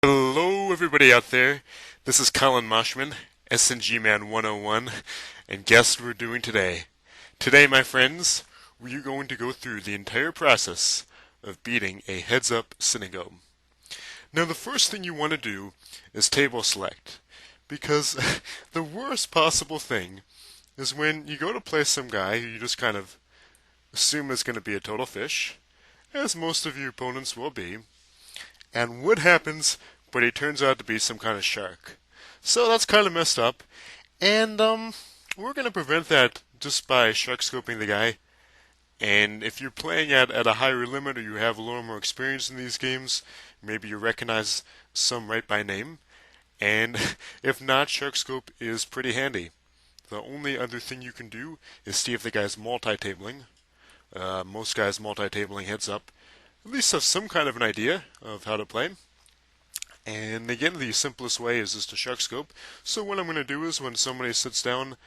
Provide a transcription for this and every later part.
Hello, everybody out there. This is Collin Moshman, Sngman101, and guess what we're doing today? Today, my friends, we're going to go through the entire process of beating a heads-up Synagogue. Now, the first thing you want to do is table select, because the worst possible thing is when you go to play some guy who you just kind of assume is going to be a total fish, as most of your opponents will be, and what happens but he turns out to be some kind of shark. So that's kind of messed up, and we're going to prevent that just by shark scoping the guy. And if you're playing at a higher limit or you have a little more experience in these games, maybe you recognize some right by name. And if not, shark scope is pretty handy. The only other thing you can do is see if the guy's multi-tabling. Most guys multi-tabling heads up at least have some kind of an idea of how to play. And again, the simplest way is just to shark scope. So what I'm going to do is when somebody sits down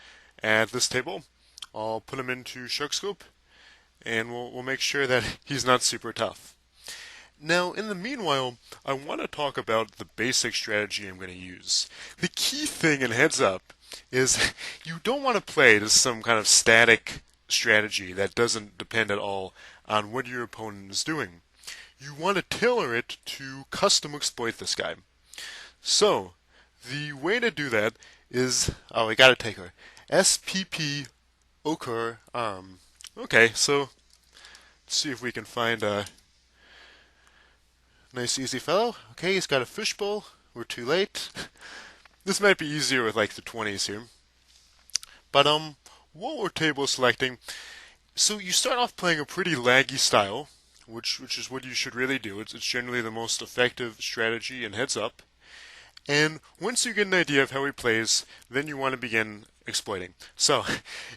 at this table, I'll put him into shark scope, and we'll make sure that he's not super tough. Now, in the meanwhile, I want to talk about the basic strategy I'm going to use. The key thing in heads up is you don't want to play just some kind of static strategy that doesn't depend at all on what your opponent is doing. You want to tailor it to custom exploit this guy. So, the way to do that is, I gotta take her. SPP Ochre Arm. Okay, so, let's see if we can find a nice easy fellow. Okay, he's got a fishbowl. We're too late. This might be easier with like the 20s here. But, what we're table selecting, so you start off playing a pretty laggy style, which is what you should really do. It's generally the most effective strategy in heads up. And once you get an idea of how he plays, then you want to begin exploiting. So,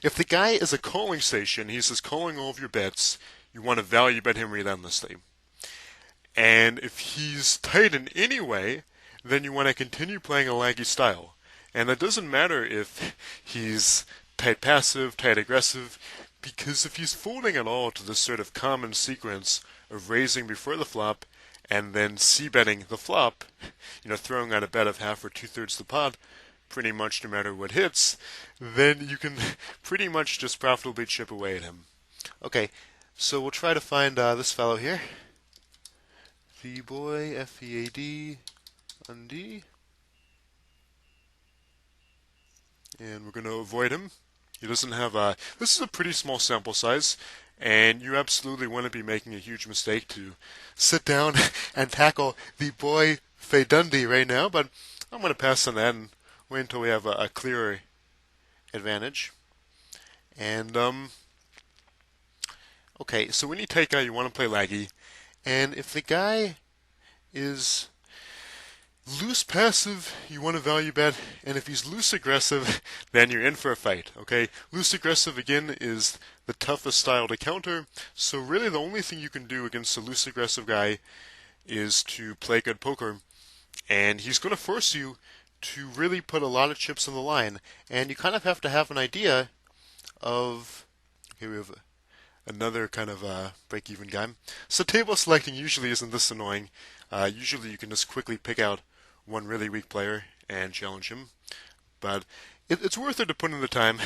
if the guy is a calling station, he's just calling all of your bets, you want to value bet him relentlessly. And if he's tight in any way, then you want to continue playing a laggy style. And it doesn't matter if he's tight passive, tight aggressive, because if he's folding at all to this sort of common sequence of raising before the flop and then c-betting the flop, throwing out a bet of half or two-thirds the pot, pretty much no matter what hits, then you can pretty much just profitably chip away at him. Okay, so we'll try to find this fellow here. V-boy, F-E-A-D, Undi. And we're going to avoid him. He doesn't have a... This is a pretty small sample size, and you absolutely want to be making a huge mistake to sit down and tackle the boy Fedundi right now, but I'm going to pass on that and wait until we have a clearer advantage. And, okay, so when you take guy, you want to play laggy, and if the guy is loose passive, you want to value bet, and if he's loose aggressive, then you're in for a fight, okay? Loose aggressive, again, is the toughest style to counter, so really the only thing you can do against a loose aggressive guy is to play good poker, and he's going to force you to really put a lot of chips on the line, and you kind of have to have an idea of... Okay, we have another kind of break-even guy. So table selecting usually isn't this annoying. Usually you can just quickly pick out one really weak player and challenge him. But it's worth it to put in the time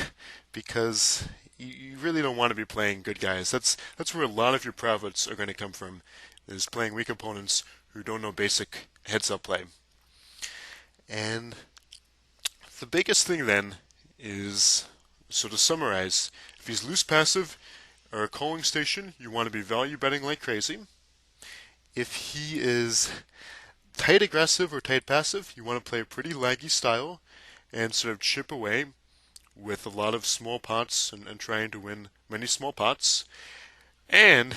because you really don't want to be playing good guys. That's where a lot of your profits are going to come from, is playing weak opponents who don't know basic heads-up play. And the biggest thing then is, so to summarize, if he's loose passive or a calling station, you want to be value betting like crazy. If he is tight aggressive or tight passive, you want to play a pretty laggy style and sort of chip away with a lot of small pots and trying to win many small pots. And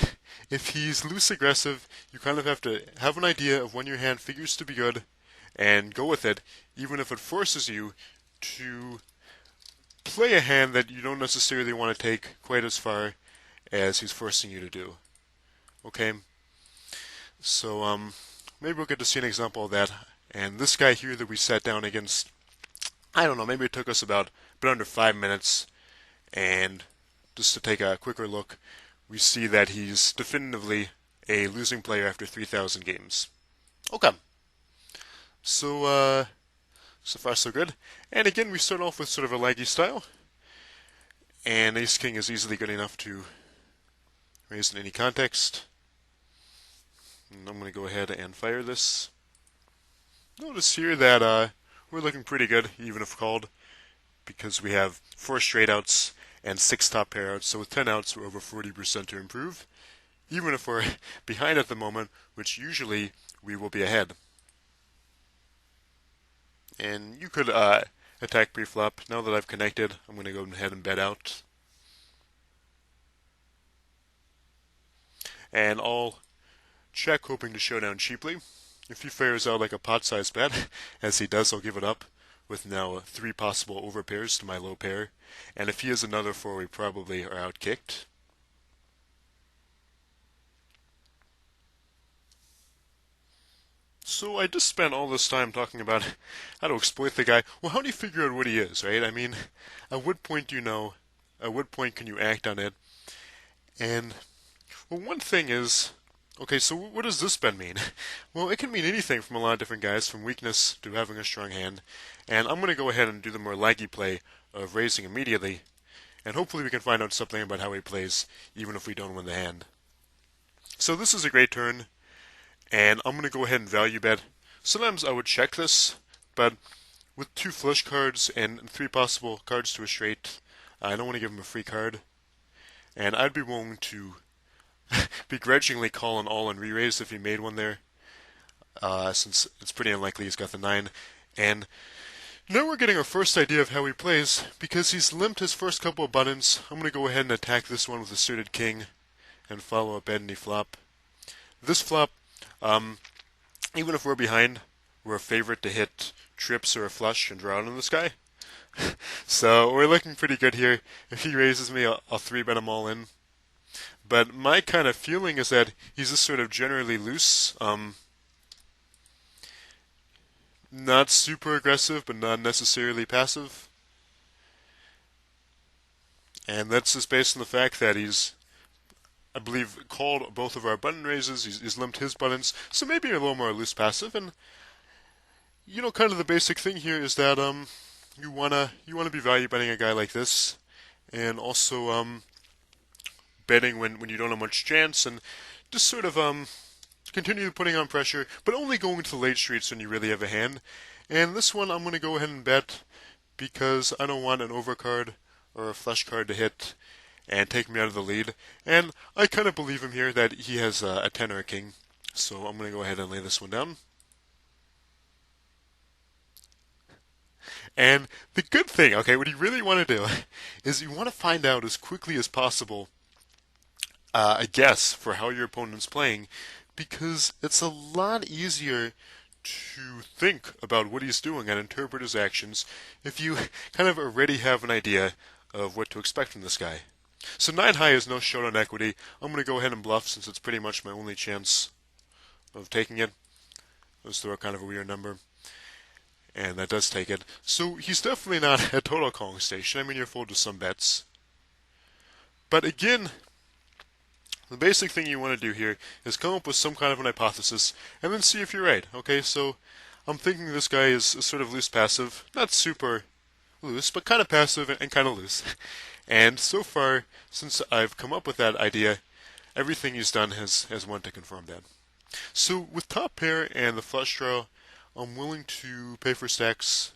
if he's loose aggressive, you kind of have to have an idea of when your hand figures to be good and go with it, even if it forces you to play a hand that you don't necessarily want to take quite as far as he's forcing you to do. Okay? So, maybe we'll get to see an example of that. And this guy here that we sat down against, I don't know, maybe it took us about a bit under 5 minutes. And just to take a quicker look, we see that he's definitively a losing player after 3,000 games. Okay. So far so good. And again, we start off with sort of a laggy style, and Ace King is easily good enough to raise in any context. And I'm going to go ahead and fire this. Notice here that we're looking pretty good, even if called, because we have 4 straight outs and 6 top pair outs. So with 10 outs, we're over 40% to improve, even if we're behind at the moment, which usually we will be ahead. And you could attack pre-flop. Now that I've connected, I'm going to go ahead and bet out. And I'll check, hoping to show down cheaply. If he fires out like a pot-sized bet, as he does, I'll give it up, with now 3 possible overpairs to my low pair. And if he has another 4, we probably are outkicked. So I just spent all this time talking about how to exploit the guy. Well, how do you figure out what he is, right? I mean, at what point do you know? At what point can you act on it? And, well, one thing is, okay, so what does this spend mean? Well, it can mean anything from a lot of different guys, from weakness to having a strong hand. And I'm going to go ahead and do the more laggy play of raising immediately, and hopefully we can find out something about how he plays, even if we don't win the hand. So this is a great turn, and I'm going to go ahead and value bet. Sometimes I would check this, but with 2 flush cards and 3 possible cards to a straight, I don't want to give him a free card. And I'd be willing to begrudgingly call an all-in re-raise if he made one there, since it's pretty unlikely he's got the 9. And now we're getting our first idea of how he plays, because he's limped his first couple of buttons. I'm going to go ahead and attack this one with a suited king and follow up any flop. This flop, even if we're behind, we're a favorite to hit trips or a flush and draw out on this guy. So we're looking pretty good here. If he raises me, I'll 3-bet him all in. But my kind of feeling is that he's just sort of generally loose. Not super aggressive, but not necessarily passive. And that's just based on the fact that he's, I believe, called both of our button raises. He's limped his buttons, so maybe a little more loose passive. And kind of the basic thing here is that you wanna be value betting a guy like this, and also betting when you don't have much chance, and just sort of continue putting on pressure, but only going to the late streets when you really have a hand. And this one I'm going to go ahead and bet, because I don't want an overcard or a flush card to hit and take me out of the lead. And I kind of believe him here that he has a 10 or a king, so I'm going to go ahead and lay this one down. And the good thing, okay, what you really want to do is you want to find out as quickly as possible a guess for how your opponent's playing, because it's a lot easier to think about what he's doing and interpret his actions if you kind of already have an idea of what to expect from this guy. So 9 high is no showdown equity. I'm going to go ahead and bluff, since it's pretty much my only chance of taking it. Let's throw kind of a weird number. And that does take it. So he's definitely not a total calling station. I mean, you're fold to some bets. But again, the basic thing you want to do here is come up with some kind of an hypothesis and then see if you're right. Okay, so I'm thinking this guy is sort of loose passive. Not super loose, but kind of passive and kind of loose. And so far, since I've come up with that idea, everything he's done has won to confirm that. So with top pair and the flush draw, I'm willing to pay for stacks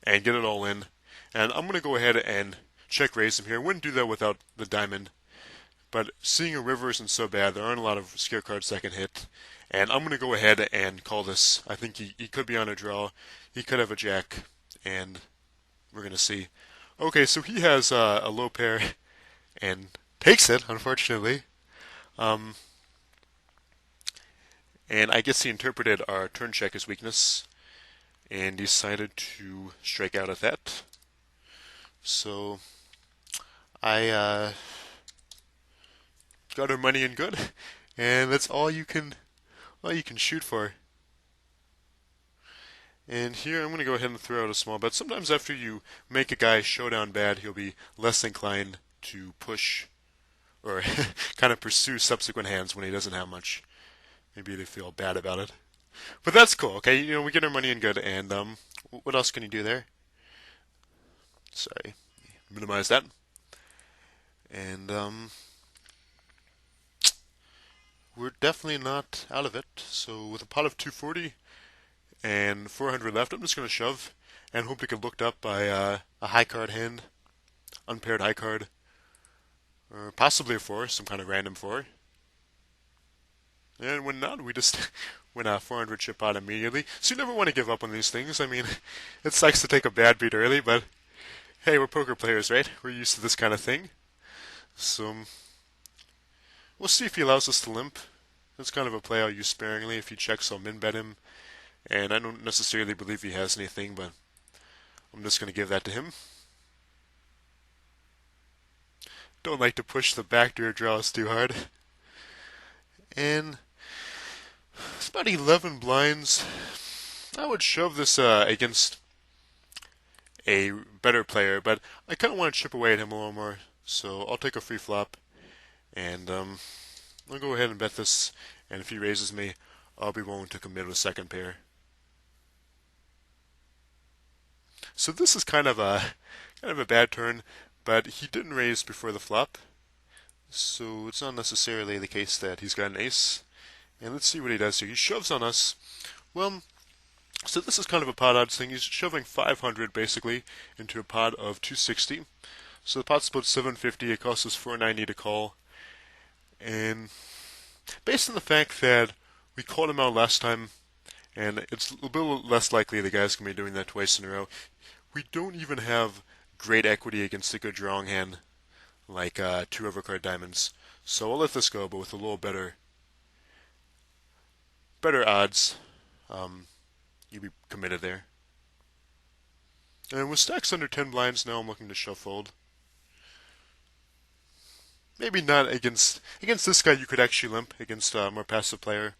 and get it all in. And I'm going to go ahead and check raise him here. I wouldn't do that without the diamond. But seeing a river isn't so bad. There aren't a lot of scare cards that can hit. And I'm going to go ahead and call this. I think he could be on a draw. He could have a jack. And we're going to see. Okay, so he has a low pair and takes it, unfortunately. And I guess he interpreted our turn check as weakness and decided to strike out at that. So I got our money in good, and that's all you can shoot for. And here I'm going to go ahead and throw out a small bet. Sometimes after you make a guy showdown bad, he'll be less inclined to push or kind of pursue subsequent hands when he doesn't have much. Maybe they feel bad about it. But that's cool. Okay, we get our money in good. And what else can you do there? Sorry, minimize that. And we're definitely not out of it. So with a pot of 240 and 400 left, I'm just going to shove and hope to get looked up by a high card hand, unpaired high card, or possibly a 4, some kind of random 4. And when not, we just win a 400 chip pot immediately. So you never want to give up on these things. I mean, it sucks to take a bad beat early, but hey, we're poker players, right? We're used to this kind of thing. So we'll see if he allows us to limp. That's kind of a play I'll use sparingly. If he checks, I'll min bet him. And I don't necessarily believe he has anything, but I'm just going to give that to him. Don't like to push the backdoor draws too hard. And it's about 11 blinds. I would shove this against a better player, but I kind of want to chip away at him a little more. So I'll take a free flop, and I'll go ahead and bet this. And if he raises me, I'll be willing to commit with second pair. So this is kind of a bad turn, but he didn't raise before the flop, so it's not necessarily the case that he's got an ace. And let's see what he does here. He shoves on us. Well, so this is kind of a pot odds thing. He's shoving 500 basically into a pot of 260. So the pot's about 750. It costs us 490 to call. And based on the fact that we called him out last time, and it's a little less likely the guy's going to be doing that twice in a row, we don't even have great equity against a good drawing hand like 2 overcard diamonds. So I'll let this go, but with a little better odds, you'd be committed there. And with stacks under 10 blinds now, I'm looking to shove fold. Maybe not against this guy. You could actually limp against a more passive player,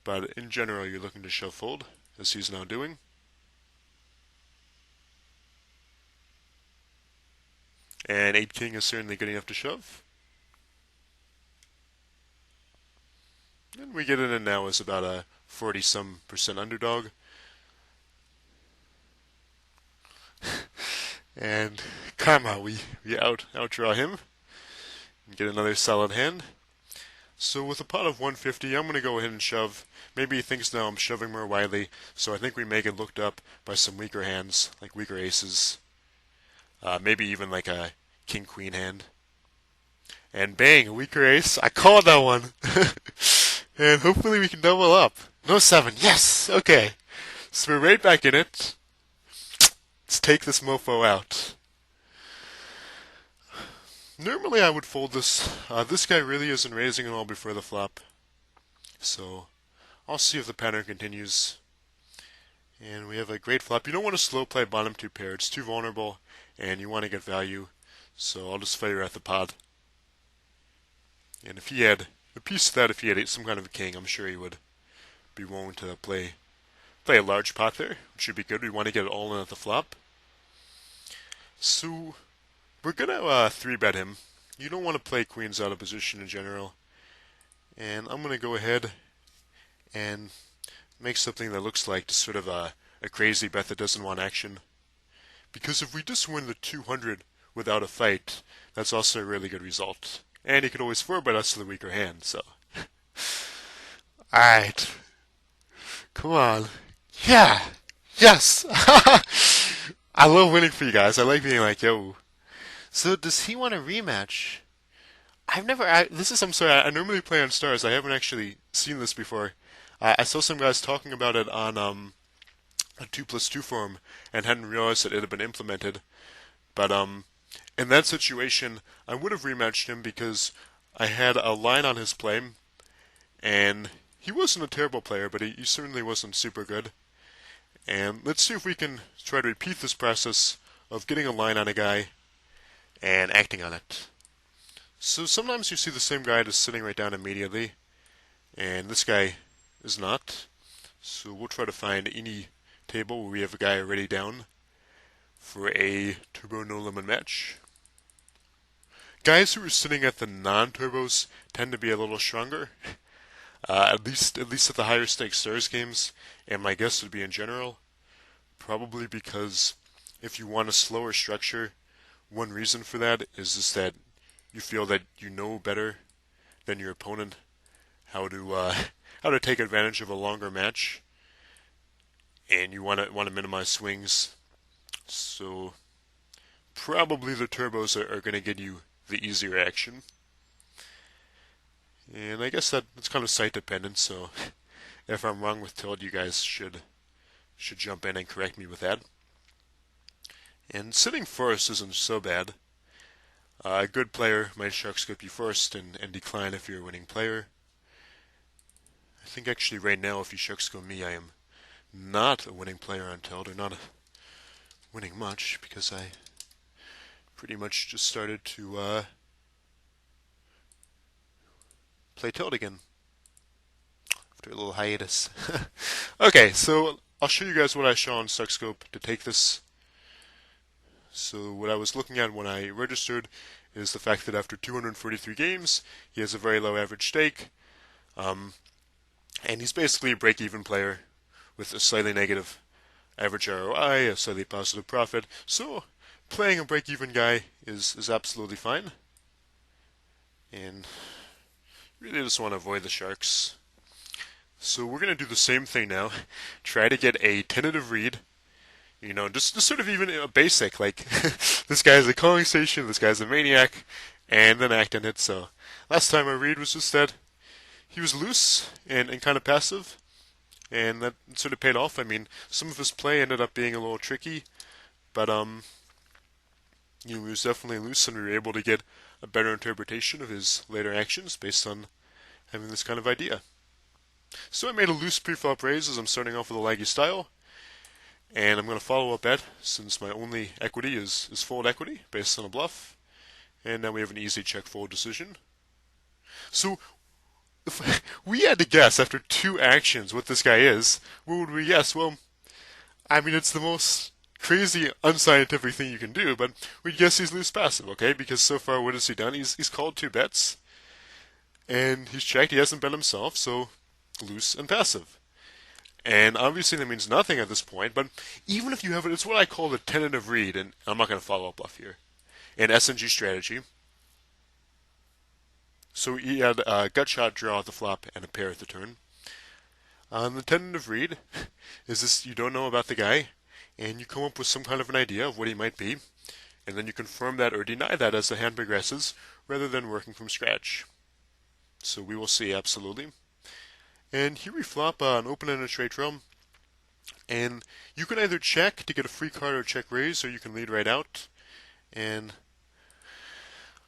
but in general, you're looking to shove fold, as he's now doing. And 8 king is certainly good enough to shove. And we get it in now as about a 40-some% underdog. And karma, we outdraw him and get another solid hand. So with a pot of 150, I'm going to go ahead and shove. Maybe he thinks now I'm shoving more widely, so I think we may get looked up by some weaker hands, like weaker aces. Maybe even like a king-queen hand. And bang, a weaker ace. I called that one. And hopefully we can double up. No 7. Yes! Okay. So we're right back in it. Let's take this mofo out. Normally I would fold this. This guy really isn't raising at all before the flop. So I'll see if the pattern continues. And we have a great flop. You don't want to slow play bottom 2 pair. It's too vulnerable, and you want to get value. So I'll just fire at the pot. And if he had a piece of that, if he had some kind of a king, I'm sure he would be willing to play a large pot there, which should be good. We want to get it all in at the flop. So we're going to 3-bet him. You don't want to play queens out of position in general. And I'm going to go ahead and make something that looks like just sort of a crazy bet that doesn't want action. Because if we just win the 200 without a fight, that's also a really good result. And he could always 4-bet us to the weaker hand, so. Alright. Come on. Yeah! Yes! I love winning for you guys. I like being like, yo. So does he want a rematch? I'm sorry, I normally play on stars. I haven't actually seen this before. I saw some guys talking about it on a 2+2 forum and hadn't realized that it had been implemented. But in that situation, I would have rematched him because I had a line on his play, and he wasn't a terrible player, but he certainly wasn't super good. And let's see if we can try to repeat this process of getting a line on a guy and acting on it. So sometimes you see the same guy just sitting right down immediately, and this guy is not. So we'll try to find any table where we have a guy already down for a turbo no limit match. Guys who are sitting at the non-turbos tend to be a little stronger. At least at the higher stakes stars games, and my guess would be in general, probably because if you want a slower structure, one reason for that is just that you feel that you know better than your opponent how to how to take advantage of a longer match, and you want to minimize swings. So probably the turbos are going to get you the easier action. And I guess that's kind of site dependent. So if I'm wrong with tilt, you guys should jump in and correct me with that. And sitting first isn't so bad. A good player might shark scope you first and decline if you're a winning player. I think actually right now, if you shark scope me, I am not a winning player on tilt, or not winning much, because I pretty much just started to play tilt again after a little hiatus. Okay, so I'll show you guys what I saw on Suckscope to take this. So what I was looking at when I registered is the fact that after 243 games, he has a very low average stake, and he's basically a break-even player with a slightly negative average ROI, a slightly positive profit. So playing a break-even guy is absolutely fine, and really just want to avoid the sharks. So we're going to do the same thing now. Try to get a tentative read. You know, just sort of even a basic, like, this guy's a calling station, this guy's a maniac, and then act in it. So last time I read was just that he was loose and kind of passive, and that sort of paid off. I mean, some of his play ended up being a little tricky, but he was definitely loose, and we were able to get a better interpretation of his later actions based on having this kind of idea. So I made a loose pre-flop raise as I'm starting off with a laggy style, and I'm going to follow up bet since my only equity is fold equity based on a bluff, and now we have an easy check fold decision. So if we had to guess after two actions what this guy is, what would we guess? Well, I mean, it's the most crazy unscientific thing you can do, but we'd guess he's loose passive, okay? Because so far, what has he done? He's called two bets, and he's checked. He hasn't bet himself, so loose and passive. And obviously that means nothing at this point, but even if you have it, it's what I call the tentative read, and I'm not going to follow up bluff here, in SNG strategy. So he had a gut shot draw at the flop and a pair at the turn. The tentative read is this: you don't know about the guy, and you come up with some kind of an idea of what he might be, and then you confirm that or deny that as the hand progresses, rather than working from scratch. So we will see, absolutely. And here we flop an open and a straight draw, and you can either check to get a free card or check raise, or you can lead right out. And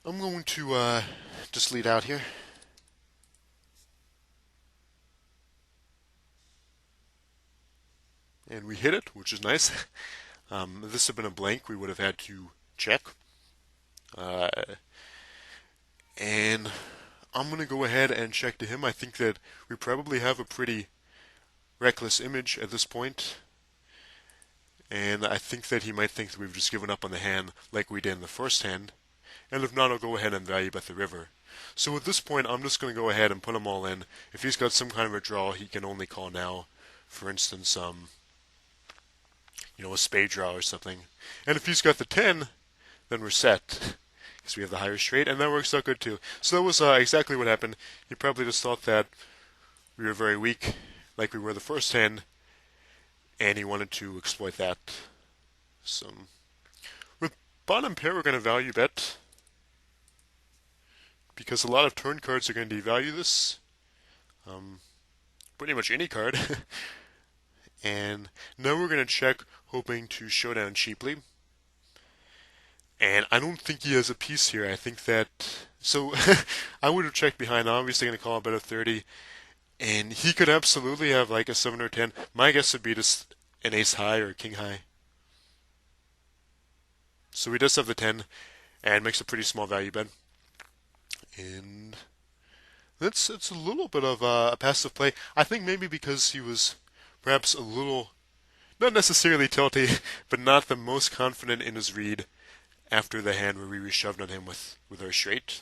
I'm going to just lead out here. And we hit it, which is nice. If this had been a blank, we would have had to check. And I'm going to go ahead and check to him. I think that we probably have a pretty reckless image at this point, and I think that he might think that we've just given up on the hand like we did in the first hand, and if not, I'll go ahead and value bet the river. So at this point, I'm just going to go ahead and put him all in. If he's got some kind of a draw, he can only call now. For instance, a spade draw or something. And if he's got the 10, then we're set, because we have the higher straight, and that works out good too. So that was exactly what happened. He probably just thought that we were very weak, like we were the first hand, and he wanted to exploit that. So with bottom pair, we're going to value bet, because a lot of turn cards are going to devalue this. Pretty much any card. And now we're going to check, hoping to showdown cheaply. And I don't think he has a piece here. I think that... So, I would have checked behind. I'm obviously going to call a bet of 30. And he could absolutely have like a 7 or 10. My guess would be just an ace high or a king high. So he does have the 10, and makes a pretty small value bet. And it's a little bit of a passive play. I think maybe because he was perhaps a little, not necessarily tilty, but not the most confident in his read after the hand where we reshoved on him with our straight.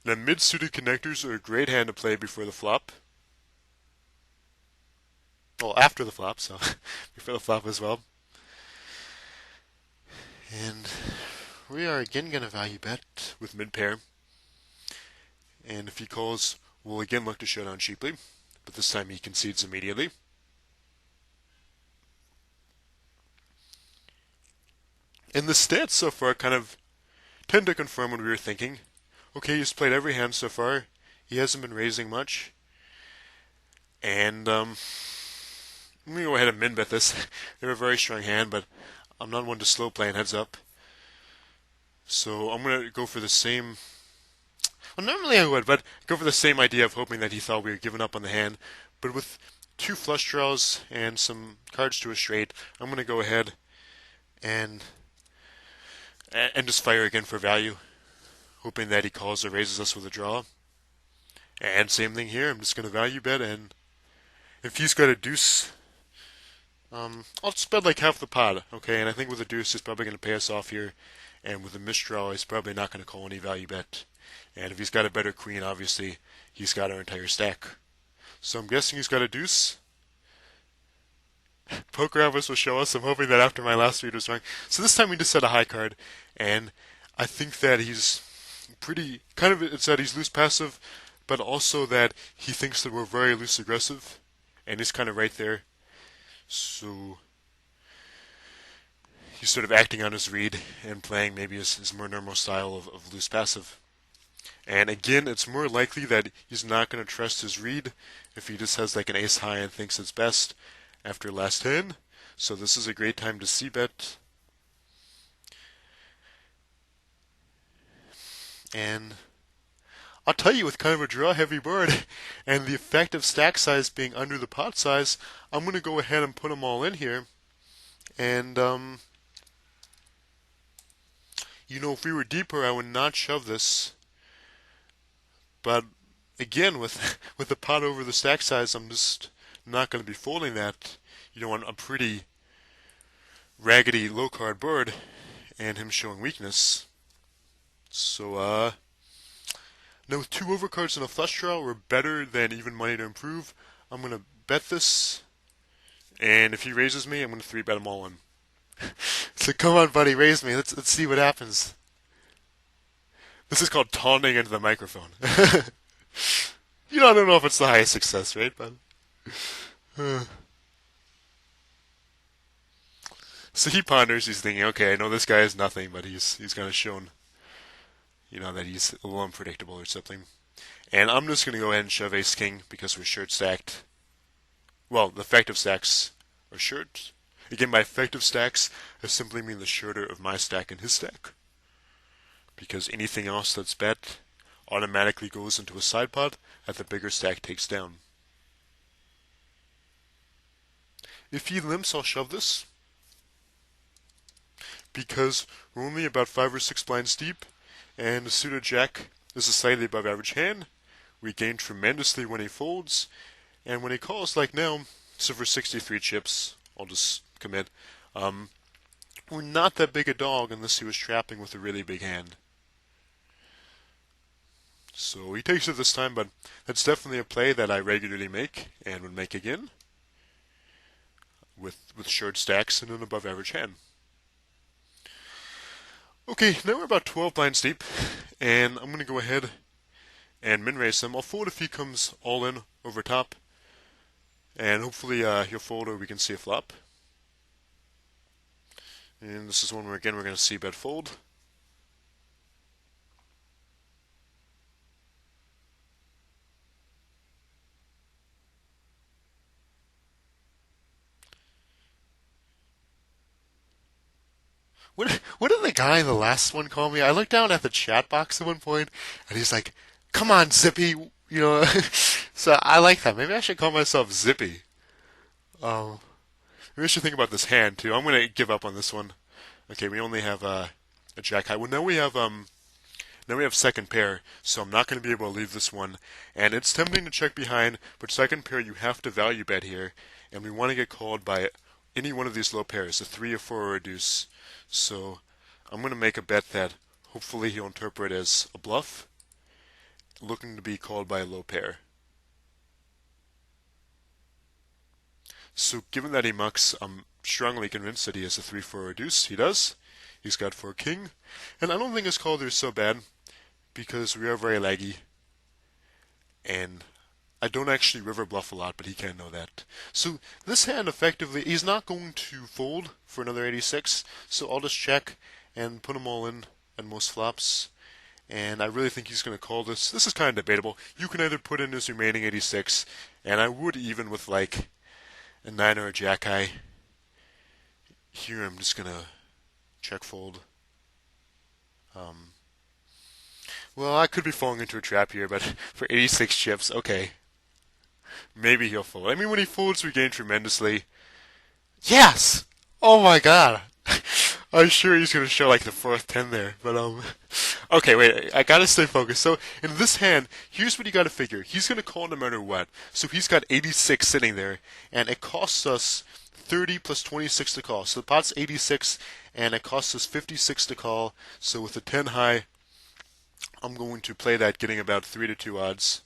Now, mid-suited connectors are a great hand to play before the flop. Well, after the flop, so before the flop as well. And we are again going to value bet with mid-pair. And if he calls, we'll again look to showdown cheaply, but this time he concedes immediately. And the stats so far kind of tend to confirm what we were thinking. Okay, he's played every hand so far. He hasn't been raising much. And I'm going to go ahead and min-bet this. They're a very strong hand, but I'm not one to slow play and heads up. So I'm going to go for the same... Well, normally I would, but go for the same idea of hoping that he thought we were giving up on the hand. But with 2 flush draws and some cards to a straight, I'm going to go ahead and just fire again for value, hoping that he calls or raises us with a draw. And same thing here, I'm just going to value bet, and if he's got a deuce, I'll spend like half the pot, okay? And I think with a deuce, he's probably going to pay us off here, and with a misdraw, he's probably not going to call any value bet. And if he's got a better queen, obviously, he's got our entire stack. So I'm guessing he's got a deuce. Poker Atlas will show us. I'm hoping that after my last read was wrong. So this time we just set a high card, and I think that he's pretty, kind of, it's that he's loose passive, but also that he thinks that we're very loose aggressive, and he's kind of right there. So he's sort of acting on his read and playing maybe his more normal style of loose passive. And again, it's more likely that he's not going to trust his read if he just has like an ace high and thinks it's best after last hand. So this is a great time to c-bet. And I'll tell you, with kind of a draw-heavy board and the effective stack size being under the pot size, I'm going to go ahead and put them all in here. And, if we were deeper, I would not shove this. But again, with the pot over the stack size, I'm just not going to be folding that. On a pretty raggedy low card board and him showing weakness. So, now with 2 overcards and a flush draw, we're better than even money to improve. I'm going to bet this, and if he raises me, I'm going to 3-bet him all in. So come on, buddy, raise me. Let's see what happens. This is called taunting into the microphone. I don't know if it's the highest success rate, but... So he ponders, he's thinking, okay, I know this guy is nothing, but he's kind of shown, that he's a little unpredictable or something. And I'm just going to go ahead and shove ace-king because we're short stacked. Well, the effective stacks are short. Again, by effective stacks, I simply mean the shorter of my stack and his stack. Because anything else that's bet automatically goes into a side pot that the bigger stack takes down. If he limps, I'll shove this. Because we're only about 5 or 6 blinds deep, and the suited jack is a slightly above average hand. We gain tremendously when he folds, and when he calls like now, so for 63 chips, I'll just commit, we're not that big a dog unless he was trapping with a really big hand. So he takes it this time, but that's definitely a play that I regularly make, and would make again, with short stacks and an above average hand. Okay, now we're about 12 blinds deep, and I'm going to go ahead and min-raise him. I'll fold if he comes all in over top, and hopefully he'll fold or we can see a flop. And this is one where, again, we're going to see bet fold. What did the guy in the last one call me? I looked down at the chat box at one point, and he's like, "Come on, Zippy," So I like that. Maybe I should call myself Zippy. Maybe I should think about this hand too. I'm gonna give up on this one. Okay, we only have a jack high. Well, now we have second pair, so I'm not going to be able to leave this one. And it's tempting to check behind, but second pair you have to value bet here, and we want to get called by any one of these low pairs, a 3, a 4, or a deuce. So I'm going to make a bet that hopefully he'll interpret as a bluff, looking to be called by a low pair. So given that he mucks, I'm strongly convinced that he has a 3-4 reduce. He does. He's got 4 king. And I don't think his call is so bad because we are very laggy. And I don't actually river bluff a lot, but he can't know that. So this hand effectively, he's not going to fold for another 86. So I'll just check and put them all in at most flops. And I really think he's going to call this. This is kind of debatable. You can either put in his remaining 86, and I would even with like a 9 or a jack high. Here I'm just going to check fold. Well, I could be falling into a trap here, but for 86 chips, okay. Maybe he'll fold. I mean, when he folds, we gain tremendously. Yes! Oh my god! I'm sure he's going to show like the 4th 10 there, but okay, wait, I gotta stay focused. So, in this hand, here's what you gotta figure. He's gonna call no matter what. So he's got 86 sitting there, and it costs us 30 plus 26 to call. So the pot's 86, and it costs us 56 to call. So with a 10 high, I'm going to play that, getting about 3 to 2 odds.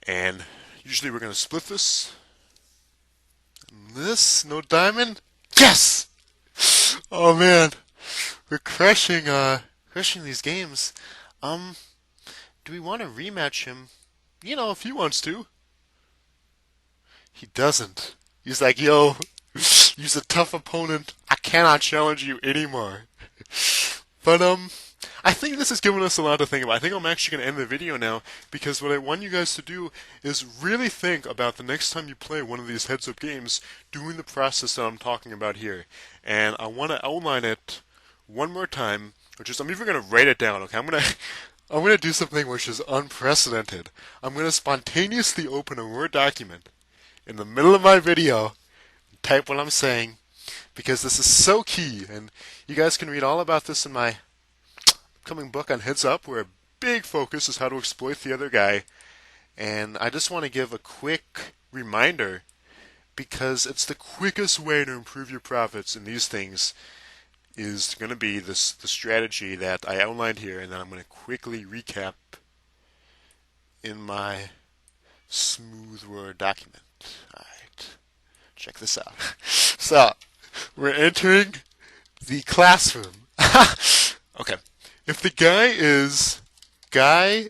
And usually we're gonna split this. And this, no diamond. Yes! Oh man, we're crushing these games. Do we want to rematch him? You know, if he wants to. He doesn't. He's like, yo, he's a tough opponent. I cannot challenge you anymore. But I think this has given us a lot to think about. I think I'm actually going to end the video now because what I want you guys to do is really think about the next time you play one of these heads-up games, doing the process that I'm talking about here. And I want to outline it one more time, which is I'm even going to write it down. Okay, I'm gonna do something which is unprecedented. I'm going to spontaneously open a Word document in the middle of my video, type what I'm saying, because this is so key, and you guys can read all about this in my upcoming book on Heads Up, where a big focus is how to exploit the other guy. And I just want to give a quick reminder, because it's the quickest way to improve your profits in these things is going to be the strategy that I outlined here, and then I'm going to quickly recap in my smooth Word document. Alright, check this out. So, we're entering the classroom. Okay. If the guy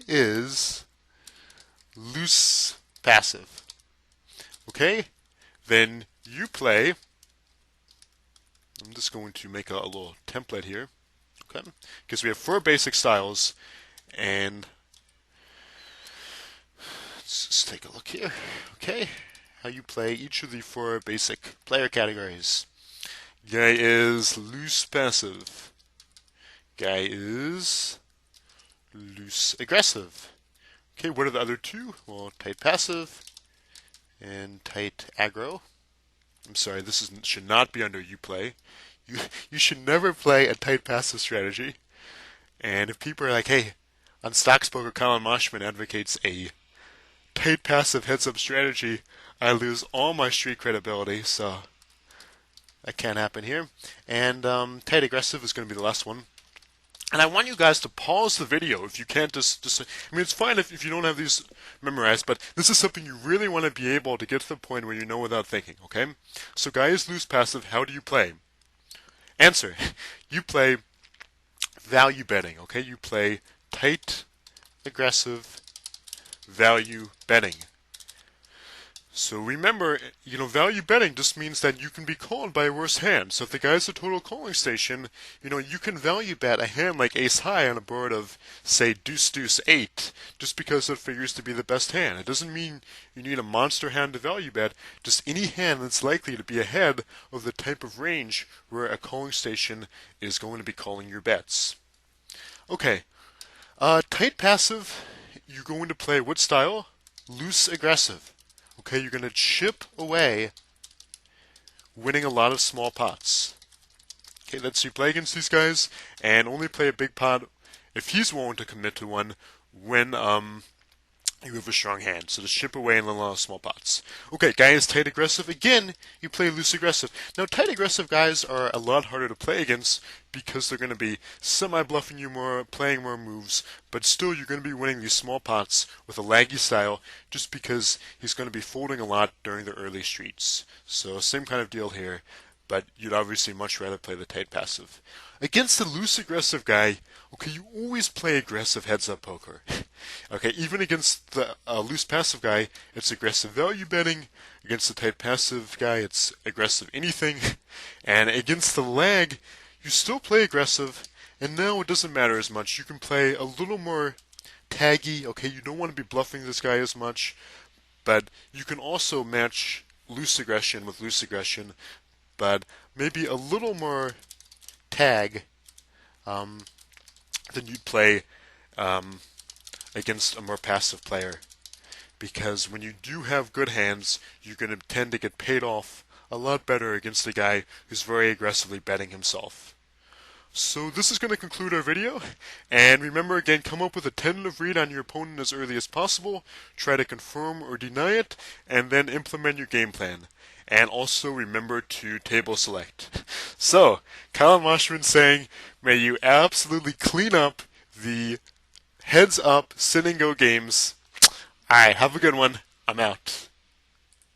is loose passive, okay, then you play. I'm just going to make a little template here, okay, because we have 4 basic styles, and let's just take a look here, okay, how you play each of the 4 basic player categories. Guy is loose passive. Guy is loose aggressive. Okay, what are the other 2? Well, tight passive and tight aggro. I'm sorry, this should not be under you play. You should never play a tight passive strategy. And if people are like, hey, on Stockspoker, Collin Moshman advocates a tight passive heads-up strategy, I lose all my street credibility, so that can't happen here. And tight aggressive is going to be the last one. And I want you guys to pause the video if you can't just I mean, it's fine if you don't have these memorized, but this is something you really want to be able to get to the point where you know without thinking, okay? So guy is loose passive, how do you play? Answer, you play value betting, okay? You play tight, aggressive, value betting. So remember, value betting just means that you can be called by a worse hand. So if the guy's a total calling station, you can value bet a hand like ace high on a board of, say, deuce deuce 8, just because it figures to be the best hand. It doesn't mean you need a monster hand to value bet, just any hand that's likely to be ahead of the type of range where a calling station is going to be calling your bets. Okay, tight passive, you're going to play what style? Loose aggressive. Okay, you're going to chip away, winning a lot of small pots. Okay, let's you play against these guys, and only play a big pot if he's willing to commit to one when you have a strong hand. So just chip away in a lot of small pots. Okay, guy is tight aggressive. Again, you play loose aggressive. Now, tight aggressive guys are a lot harder to play against because they're going to be semi-bluffing you more, playing more moves, but still you're going to be winning these small pots with a laggy style just because he's going to be folding a lot during the early streets. So same kind of deal here, but you'd obviously much rather play the tight passive. Against the loose aggressive guy, okay, you always play aggressive heads-up poker. Okay, even against the loose passive guy, it's aggressive value betting. Against the tight passive guy, it's aggressive anything. And against the lag, you still play aggressive, and now it doesn't matter as much. You can play a little more taggy. Okay, you don't want to be bluffing this guy as much, but you can also match loose aggression with loose aggression, but maybe a little more tag than you'd play against a more passive player. Because when you do have good hands, you're going to tend to get paid off a lot better against a guy who's very aggressively betting himself. So this is going to conclude our video, and remember again, come up with a tentative read on your opponent as early as possible, try to confirm or deny it, and then implement your game plan. And also remember to table select. So, Collin Moshman saying, may you absolutely clean up the heads up sit and go games. Alright, have a good one. I'm out.